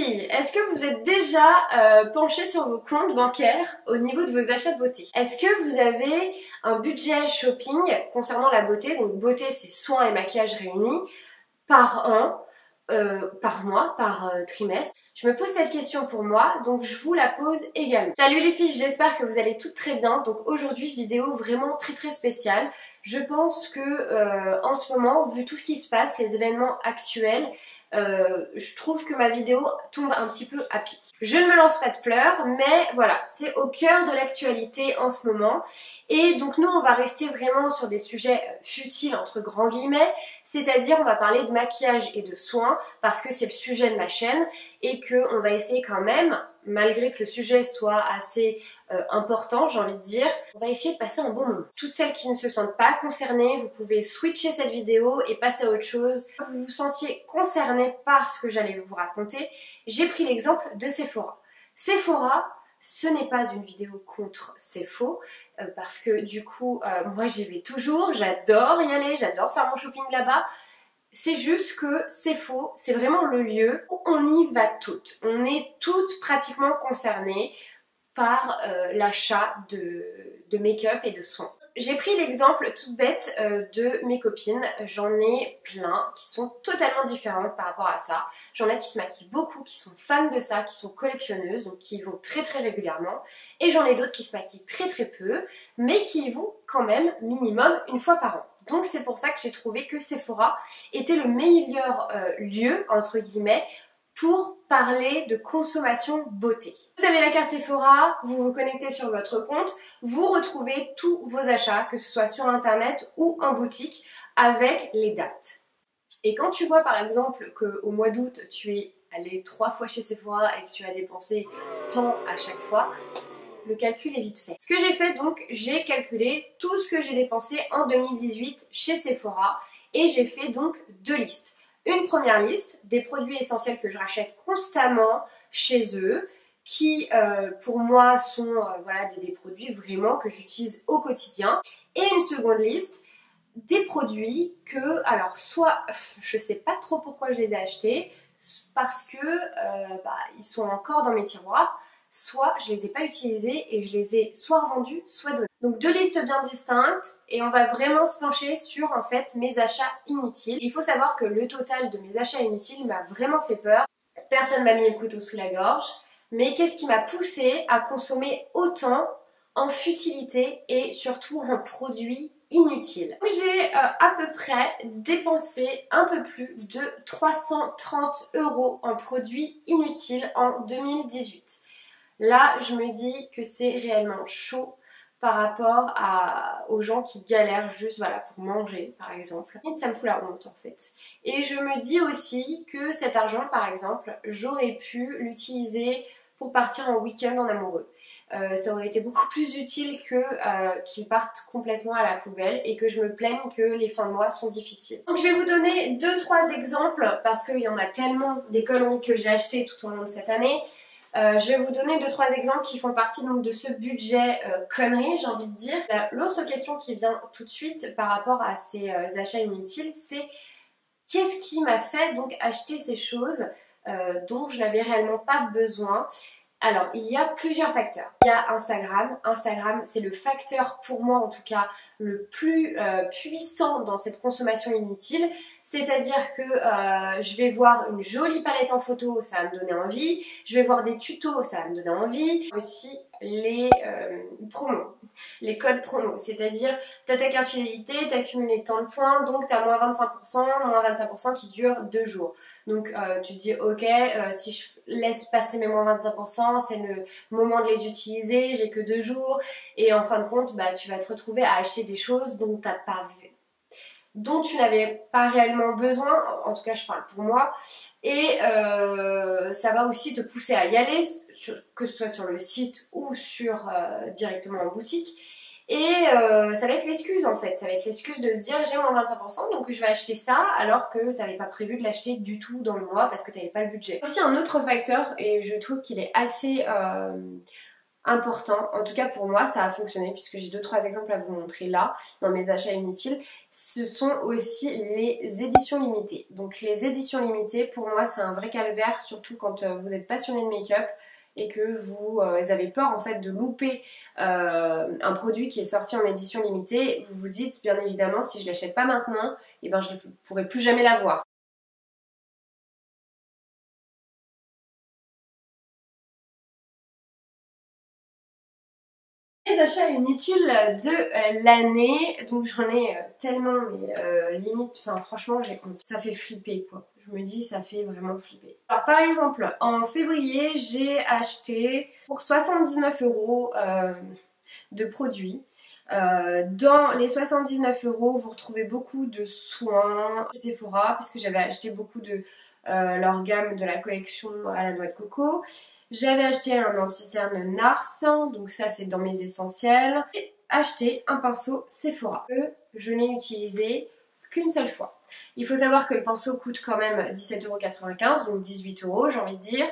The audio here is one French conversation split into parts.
filles, est-ce que vous êtes déjà penchées sur vos comptes bancaires au niveau de vos achats de beauté? Est-ce que vous avez un budget shopping concernant la beauté? Donc beauté, c'est soins et maquillage réunis par an, par mois, par trimestre. Je me pose cette question pour moi, donc je vous la pose également. Salut les filles, j'espère que vous allez toutes très bien. Donc aujourd'hui, vidéo vraiment très spéciale. Je pense que en ce moment, vu tout ce qui se passe, les événements actuels, je trouve que ma vidéo tombe un petit peu à pic. Je ne me lance pas de fleurs, mais voilà, c'est au cœur de l'actualité en ce moment. Et donc nous, on va rester vraiment sur des sujets futiles entre grands guillemets, c'est-à-dire on va parler de maquillage et de soins parce que c'est le sujet de ma chaîne et qu'on va essayer quand même, malgré que le sujet soit assez important, j'ai envie de dire, on va essayer de passer un bon moment. Toutes celles qui ne se sentent pas concernées, vous pouvez switcher cette vidéo et passer à autre chose. Que vous vous sentiez concerné par ce que j'allais vous raconter, j'ai pris l'exemple de Sephora. Sephora, ce n'est pas une vidéo contre Sephora, parce que du coup, moi j'y vais toujours, j'adore y aller, j'adore faire mon shopping là-bas. C'est juste que Sephora, c'est vraiment le lieu où on y va toutes. On est toutes pratiquement concernées par l'achat de make-up et de soins. J'ai pris l'exemple tout bête de mes copines, j'en ai plein qui sont totalement différentes par rapport à ça. J'en ai qui se maquillent beaucoup, qui sont fans de ça, qui sont collectionneuses, donc qui y vont très régulièrement. Et j'en ai d'autres qui se maquillent très peu, mais qui y vont quand même minimum une fois par an. Donc c'est pour ça que j'ai trouvé que Sephora était le meilleur lieu, entre guillemets, pour parler de consommation beauté. Vous avez la carte Sephora, vous vous connectez sur votre compte, vous retrouvez tous vos achats, que ce soit sur internet ou en boutique, avec les dates. Et quand tu vois par exemple qu'au mois d'août, tu es allé 3 fois chez Sephora et que tu as dépensé tant à chaque fois, le calcul est vite fait. Ce que j'ai fait donc, j'ai calculé tout ce que j'ai dépensé en 2018 chez Sephora et j'ai fait donc 2 listes. Une première liste des produits essentiels que je rachète constamment chez eux, qui pour moi sont voilà, des produits vraiment que j'utilise au quotidien. Et une seconde liste des produits que, alors soit, je sais pas trop pourquoi je les ai achetés, parce que ils sont encore dans mes tiroirs, soit je les ai pas utilisés et je les ai soit revendus, soit donnés. Donc 2 listes bien distinctes et on va vraiment se pencher sur en fait mes achats inutiles. Il faut savoir que le total de mes achats inutiles m'a vraiment fait peur. Personne m'a mis le couteau sous la gorge, mais qu'est-ce qui m'a poussée à consommer autant en futilité et surtout en produits inutiles. J'ai à peu près dépensé un peu plus de 330 € en produits inutiles en 2018. Là, je me dis que c'est réellement chaud par rapport aux gens qui galèrent juste voilà, pour manger, par exemple. Et ça me fout la honte, en fait. Et je me dis aussi que cet argent, par exemple, j'aurais pu l'utiliser pour partir en week-end en amoureux. Ça aurait été beaucoup plus utile que qu'ils partent complètement à la poubelle et que je me plaigne que les fins de mois sont difficiles. Donc je vais vous donner 2-3 exemples parce qu'il y en a tellement des conneries que j'ai achetées tout au long de cette année. Je vais vous donner 2-3 exemples qui font partie donc de ce budget connerie, j'ai envie de dire. L'autre question qui vient tout de suite par rapport à ces achats inutiles, c'est qu'est-ce qui m'a fait donc acheter ces choses dont je n'avais réellement pas besoin? Alors, il y a plusieurs facteurs. Il y a Instagram. Instagram, c'est le facteur, pour moi en tout cas, le plus puissant dans cette consommation inutile. C'est-à-dire que je vais voir une jolie palette en photo, ça va me donner envie. Je vais voir des tutos, ça va me donner envie. Aussi, les promos, les codes promos. C'est-à-dire, t'as ta carte fidélité, t'as cumulé tant de points, donc t'as moins 25% qui dure 2 jours. Donc, tu te dis, ok, si je laisse passer mes moins 25%, c'est le moment de les utiliser, j'ai que 2 jours et en fin de compte tu vas te retrouver à acheter des choses dont tu n'avais pas réellement besoin, en tout cas je parle pour moi, et ça va aussi te pousser à y aller, que ce soit sur le site ou directement en boutique. Et ça va être l'excuse en fait, ça va être l'excuse de se dire j'ai moins 25% donc je vais acheter ça alors que tu n'avais pas prévu de l'acheter du tout dans le mois parce que tu n'avais pas le budget. Aussi un autre facteur et je trouve qu'il est assez important. En tout cas pour moi ça a fonctionné puisque j'ai 2-3 exemples à vous montrer là dans mes achats inutiles. Ce sont aussi les éditions limitées. Donc les éditions limitées pour moi c'est un vrai calvaire, surtout quand vous êtes passionné de make-up et que vous avez peur en fait de louper un produit qui est sorti en édition limitée. Vous vous dites bien évidemment si je l'achète pas maintenant, et ben je ne pourrai plus jamais l'avoir. Les achats inutiles de l'année, donc j'en ai tellement, mais limite, enfin franchement j'ai honte. Ça fait flipper quoi. Je me dis ça fait vraiment flipper. Alors par exemple, en février, j'ai acheté pour 79 euros de produits. Dans les 79 euros, vous retrouvez beaucoup de soins chez Sephora, puisque j'avais acheté beaucoup de leur gamme de la collection à la noix de coco. J'avais acheté un anti-cerne NARS, donc ça c'est dans mes essentiels. Et acheté un pinceau Sephora que je n'ai utilisé qu'une seule fois. Il faut savoir que le pinceau coûte quand même 17,95 €, donc 18 € j'ai envie de dire.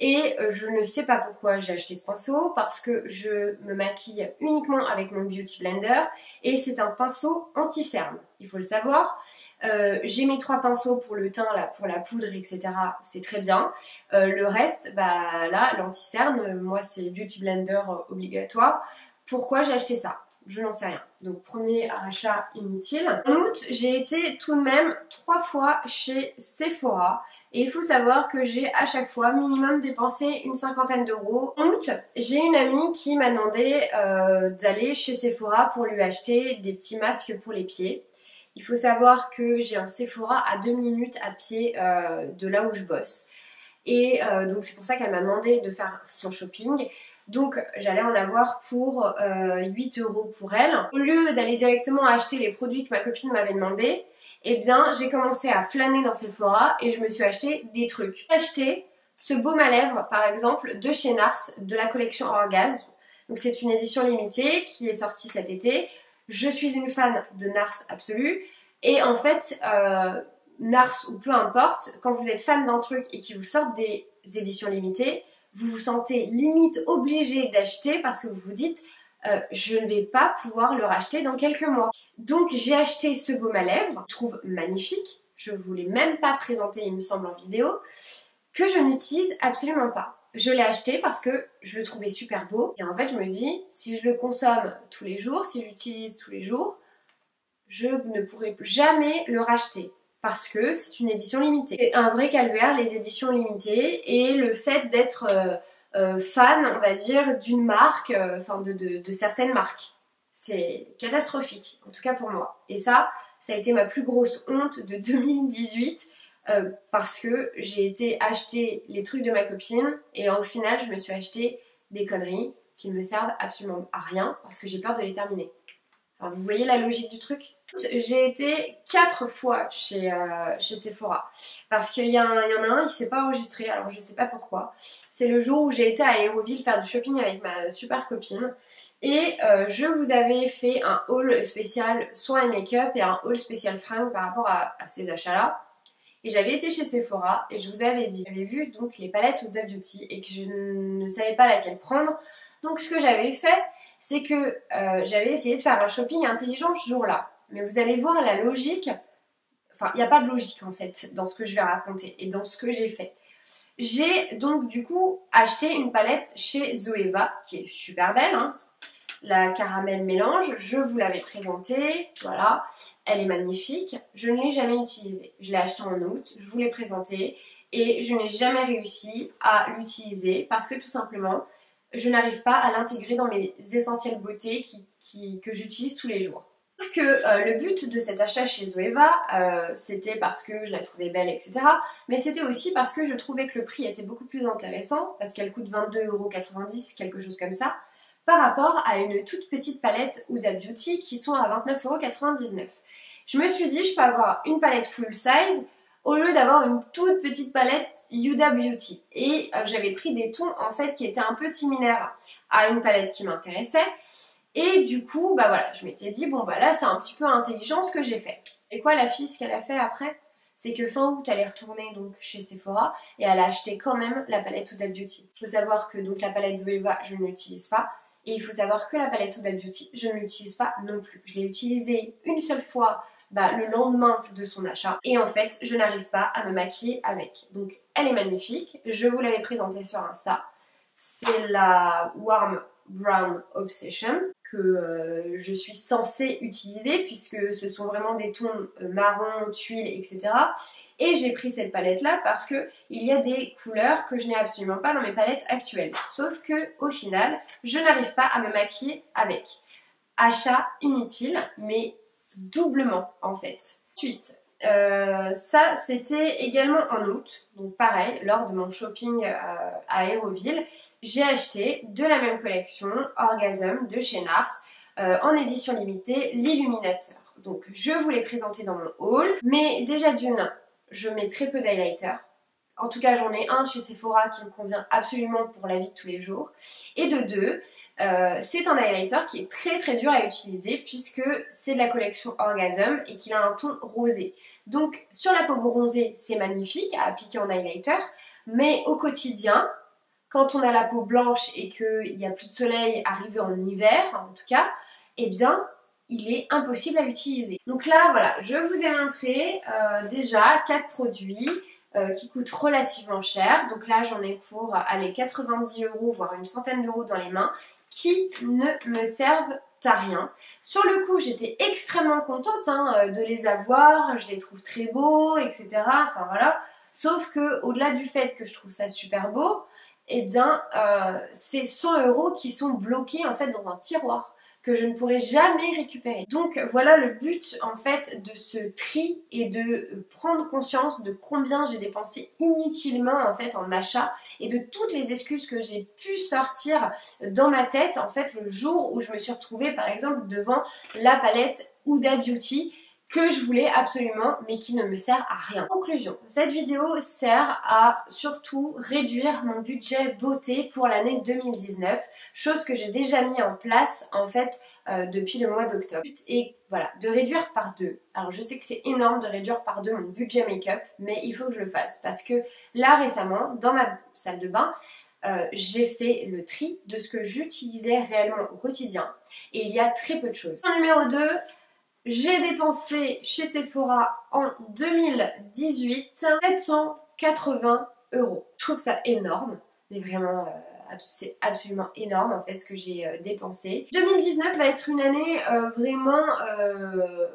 Et je ne sais pas pourquoi j'ai acheté ce pinceau, parce que je me maquille uniquement avec mon Beauty Blender et c'est un pinceau anti-cerne, il faut le savoir. J'ai mes 3 pinceaux pour le teint, là, pour la poudre, etc. C'est très bien. Le reste, bah là, l'anti-cerne, moi c'est Beauty Blender obligatoire. Pourquoi j'ai acheté ça? Je n'en sais rien. Donc premier achat inutile. En août, j'ai été tout de même 3 fois chez Sephora. Et il faut savoir que j'ai à chaque fois minimum dépensé une cinquantaine d'euros. En août, j'ai une amie qui m'a demandé d'aller chez Sephora pour lui acheter des petits masques pour les pieds. Il faut savoir que j'ai un Sephora à 2 minutes à pied de là où je bosse. Et donc c'est pour ça qu'elle m'a demandé de faire son shopping. Donc j'allais en avoir pour 8 € pour elle. Au lieu d'aller directement acheter les produits que ma copine m'avait demandé, eh bien j'ai commencé à flâner dans Sephora et je me suis acheté des trucs. J'ai acheté ce baume à lèvres par exemple de chez NARS, de la collection Orgasme. Donc c'est une édition limitée qui est sortie cet été. Je suis une fan de NARS absolue et en fait NARS ou peu importe, quand vous êtes fan d'un truc et qu'ils vous sortent des éditions limitées, vous vous sentez limite obligé d'acheter parce que vous vous dites je ne vais pas pouvoir le racheter dans quelques mois. Donc j'ai acheté ce baume à lèvres, je trouve magnifique, je vous l'ai même pas présenté il me semble en vidéo, que je n'utilise absolument pas. Je l'ai acheté parce que je le trouvais super beau et en fait je me dis si je le consomme tous les jours, si j'utilise tous les jours, je ne pourrai jamais le racheter parce que c'est une édition limitée. C'est un vrai calvaire les éditions limitées et le fait d'être fan, on va dire, d'une marque, enfin de certaines marques. C'est catastrophique, en tout cas pour moi. Et ça a été ma plus grosse honte de 2018 parce que j'ai été acheter les trucs de ma copine et au final je me suis acheté des conneries qui ne me servent absolument à rien parce que j'ai peur de les terminer. Enfin, vous voyez la logique du truc? J'ai été 4 fois chez Sephora parce qu'il y en a un, il s'est pas enregistré, alors je sais pas pourquoi. C'est le jour où j'ai été à Aéroville faire du shopping avec ma super copine et je vous avais fait un haul spécial soins et make-up et un haul spécial fringues par rapport à ces achats-là. Et j'avais été chez Sephora et je vous avais dit, j'avais vu donc les palettes Huda Beauty et que je ne savais pas laquelle prendre. Donc ce que j'avais fait, c'est que j'avais essayé de faire un shopping intelligent ce jour-là. Mais vous allez voir la logique, enfin il n'y a pas de logique en fait dans ce que je vais raconter et dans ce que j'ai fait. J'ai donc du coup acheté une palette chez Zoeva qui est super belle, hein. La caramel mélange, je vous l'avais présentée, voilà, elle est magnifique, je ne l'ai jamais utilisée. Je l'ai achetée en août, je vous l'ai présentée et je n'ai jamais réussi à l'utiliser parce que tout simplement, je n'arrive pas à l'intégrer dans mes essentiels beauté que j'utilise tous les jours. Sauf que le but de cet achat chez Zoeva, c'était parce que je la trouvais belle, etc. Mais c'était aussi parce que je trouvais que le prix était beaucoup plus intéressant, parce qu'elle coûte 22,90 €, quelque chose comme ça, par rapport à une toute petite palette Huda Beauty qui sont à 29,99 €. Je me suis dit, je peux avoir une palette full size au lieu d'avoir une toute petite palette Huda Beauty. Et j'avais pris des tons en fait qui étaient un peu similaires à une palette qui m'intéressait. Et du coup, bah voilà, je m'étais dit, bon bah là c'est un petit peu intelligent ce que j'ai fait. Et quoi la fille, ce qu'elle a fait après? c'est que fin août, elle est retournée donc chez Sephora et elle a acheté quand même la palette Huda Beauty. Il faut savoir que donc la palette Zoeva, je ne l'utilise pas. Et il faut savoir que la palette Huda Beauty, je ne l'utilise pas non plus. Je l'ai utilisée une seule fois le lendemain de son achat. Et en fait, je n'arrive pas à me maquiller avec. Donc elle est magnifique. Je vous l'avais présentée sur Insta. C'est la Warm Brown Obsession que je suis censée utiliser puisque ce sont vraiment des tons marron, tuile, etc. Et j'ai pris cette palette là parce que il y a des couleurs que je n'ai absolument pas dans mes palettes actuelles. Sauf que au final, je n'arrive pas à me maquiller avec. Achat inutile, mais doublement en fait. Ensuite, ça c'était également en août, donc pareil, lors de mon shopping à Aéroville, j'ai acheté de la même collection, Orgasm de chez Nars, en édition limitée, l'illuminateur. Donc je vous l'ai présenté dans mon haul, mais déjà d'une, je mets très peu d'highlighter. En tout cas, j'en ai un chez Sephora qui me convient absolument pour la vie de tous les jours. Et de deux, c'est un highlighter qui est très très dur à utiliser puisque c'est de la collection Orgasm et qu'il a un ton rosé. Donc sur la peau bronzée, c'est magnifique à appliquer en highlighter, mais au quotidien, quand on a la peau blanche et qu'il n'y a plus de soleil arrivé en hiver, en tout cas, eh bien, il est impossible à utiliser. Donc là, voilà, je vous ai montré déjà 4 produits qui coûtent relativement cher. Donc là, j'en ai pour aller 90 €, voire une centaine d'euros dans les mains, qui ne me servent à rien. Sur le coup, j'étais extrêmement contente de les avoir, je les trouve très beaux, etc. Enfin voilà. Sauf que au-delà du fait que je trouve ça super beau, eh bien, c'est 100 € qui sont bloqués en fait dans un tiroir que je ne pourrai jamais récupérer. Donc voilà le but en fait de ce tri et de prendre conscience de combien j'ai dépensé inutilement en fait en achat et de toutes les excuses que j'ai pu sortir dans ma tête en fait le jour où je me suis retrouvée par exemple devant la palette Huda Beauty que je voulais absolument mais qui ne me sert à rien. Conclusion, cette vidéo sert à surtout réduire mon budget beauté pour l'année 2019, chose que j'ai déjà mis en place en fait depuis le mois d'octobre. Et voilà, de réduire par 2. Alors je sais que c'est énorme de réduire par 2 mon budget make-up, mais il faut que je le fasse parce que là récemment, dans ma salle de bain, j'ai fait le tri de ce que j'utilisais réellement au quotidien et il y a très peu de choses. Numéro 2, j'ai dépensé chez Sephora en 2018 780 €. Je trouve ça énorme, mais vraiment c'est absolument énorme en fait ce que j'ai dépensé. 2019 va être une année vraiment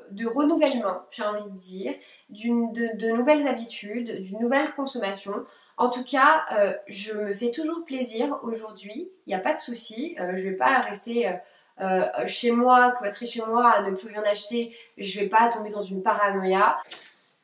de renouvellement, j'ai envie de dire, de nouvelles habitudes, d'une nouvelle consommation. En tout cas, je me fais toujours plaisir aujourd'hui, il n'y a pas de souci, je vais pas rester chez moi, cloîtrée chez moi, à ne plus rien acheter, je vais pas tomber dans une paranoïa.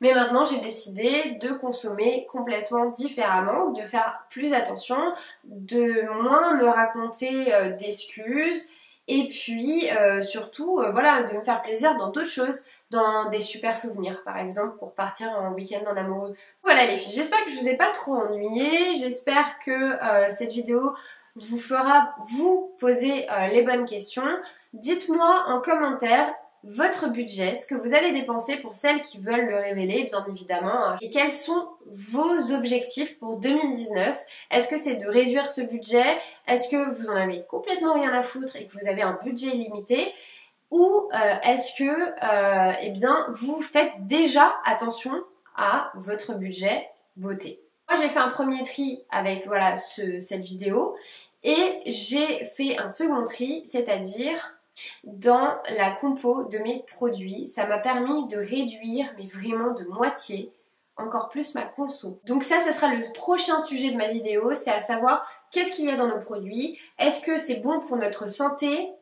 Mais maintenant j'ai décidé de consommer complètement différemment, de faire plus attention, de moins me raconter d'excuses et puis surtout voilà, de me faire plaisir dans d'autres choses, dans des super souvenirs par exemple pour partir en week-end en amoureux. Voilà les filles, j'espère que je vous ai pas trop ennuyé, j'espère que cette vidéo vous fera vous poser les bonnes questions. Dites-moi en commentaire votre budget, ce que vous allez dépenser pour celles qui veulent le révéler bien évidemment et quels sont vos objectifs pour 2019. Est-ce que c'est de réduire ce budget? Est-ce que vous en avez complètement rien à foutre et que vous avez un budget limité? Ou est-ce que eh bien, vous faites déjà attention à votre budget beauté? Moi j'ai fait un premier tri avec voilà cette vidéo et j'ai fait un second tri, c'est-à-dire dans la compo de mes produits. Ça m'a permis de réduire, mais vraiment de moitié, encore plus ma conso. Donc ça sera le prochain sujet de ma vidéo, c'est à savoir qu'est-ce qu'il y a dans nos produits, est-ce que c'est bon pour notre santé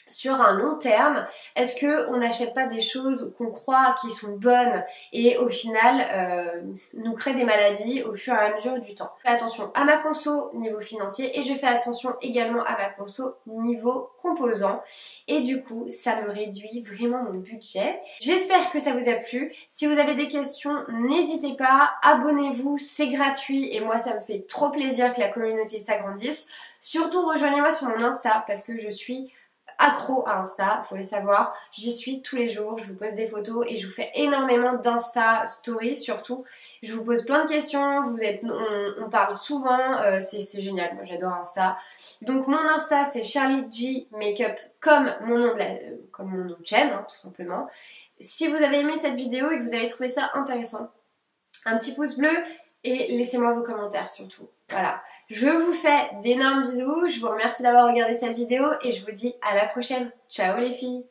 sur un long terme, est-ce qu'on n'achète pas des choses qu'on croit qui sont bonnes et au final nous créent des maladies au fur et à mesure du temps. Je fais attention à ma conso niveau financier et je fais attention également à ma conso niveau composant et du coup ça me réduit vraiment mon budget. J'espère que ça vous a plu. Si vous avez des questions, n'hésitez pas, abonnez-vous, c'est gratuit et moi ça me fait trop plaisir que la communauté s'agrandisse. Surtout rejoignez-moi sur mon Insta parce que je suis accro à Insta, faut le savoir. J'y suis tous les jours, je vous poste des photos et je vous fais énormément d'Insta stories surtout. Je vous pose plein de questions, on parle souvent, c'est génial, moi j'adore Insta. Donc mon Insta c'est Charlie G Makeup comme mon nom de chaîne, hein, tout simplement. Si vous avez aimé cette vidéo et que vous avez trouvé ça intéressant, un petit pouce bleu et laissez-moi vos commentaires surtout. Voilà. Je vous fais d'énormes bisous, je vous remercie d'avoir regardé cette vidéo et je vous dis à la prochaine. Ciao les filles!